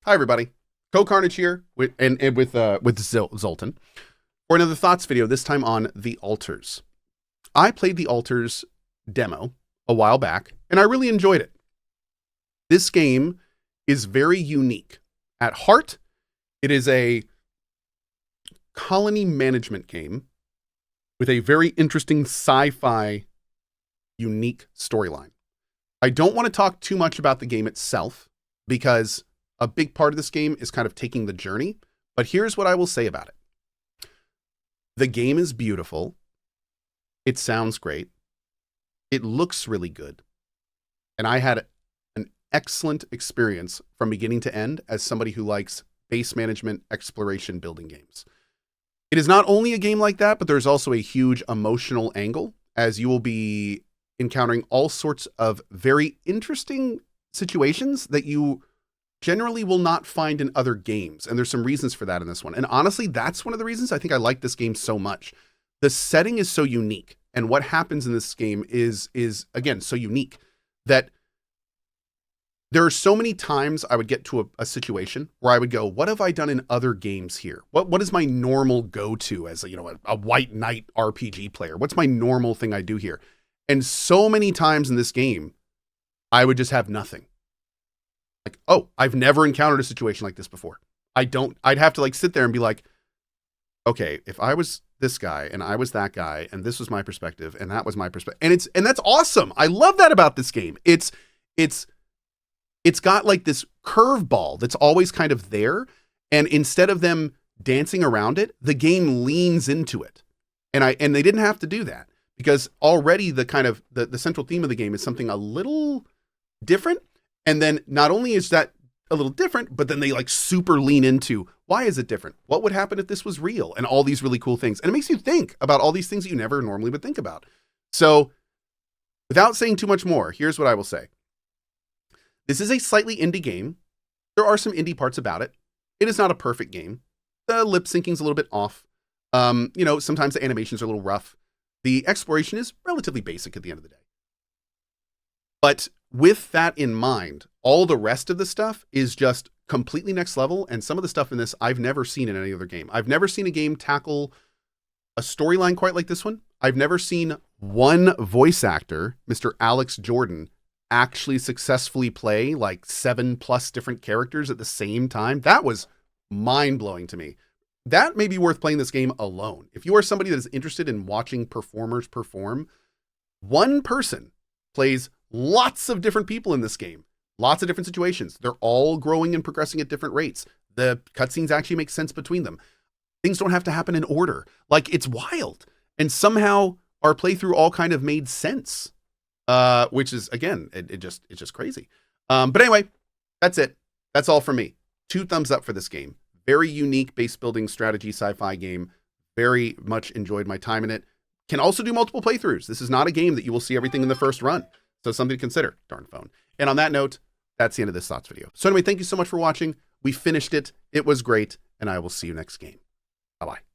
Hi everybody, CohhCarnage here with Zoltan for another thoughts video. This time on The Alters. I played The Alters demo a while back, and I really enjoyed it. This game is very unique. At heart, it is a colony management game with a very interesting sci-fi, unique storyline. I don't want to talk too much about the game itself because a big part of this game is kind of taking the journey, but here's what I will say about it. The game is beautiful. It sounds great. It looks really good. And I had an excellent experience from beginning to end as somebody who likes base management, exploration, building games. It is not only a game like that, but there's also a huge emotional angle, as you will be encountering all sorts of very interesting situations that you generally will not find in other games. And there's some reasons for that in this one. And honestly, that's one of the reasons I think I like this game so much. The setting is so unique. And what happens in this game is again, so unique that there are so many times I would get to a situation where I would go, what have I done in other games here? What is my normal go-to as a white knight RPG player? What's my normal thing I do here? And so many times in this game, I would just have nothing. Like, oh, I've never encountered a situation like this before. I'd have to sit there and be like, okay, if I was this guy and I was that guy and this was my perspective and that was my perspective. And that's awesome. I love that about this game. It's got this curveball that's always kind of there. And instead of them dancing around it, the game leans into it. And they didn't have to do that because already the central theme of the game is something a little different. And then not only is that a little different, but then they super lean into, why is it different? What would happen if this was real? And all these really cool things. And it makes you think about all these things that you never normally would think about. So without saying too much more, here's what I will say. This is a slightly indie game. There are some indie parts about it. It is not a perfect game. The lip syncing's a little bit off. Sometimes the animations are a little rough. The exploration is relatively basic at the end of the day. But with that in mind, all the rest of the stuff is just completely next level. And some of the stuff in this I've never seen in any other game. I've never seen a game tackle a storyline quite like this one. I've never seen one voice actor, Mr. Alex Jordan, actually successfully play 7+ different characters at the same time. That was mind-blowing to me. That may be worth playing this game alone. If you are somebody that is interested in watching performers perform, one person plays lots of different people in this game. Lots of different situations. They're all growing and progressing at different rates. The cutscenes actually make sense between them. Things don't have to happen in order. It's wild. And somehow our playthrough all kind of made sense. Which is, again, it's just crazy. But anyway, that's it. That's all for me. 2 thumbs up for this game. Very unique base building strategy sci-fi game. Very much enjoyed my time in it. Can also do multiple playthroughs. This is not a game that you will see everything in the first run. So something to consider, darn phone. And on that note, that's the end of this thoughts video. So anyway, thank you so much for watching. We finished it. It was great. And I will see you next game. Bye-bye.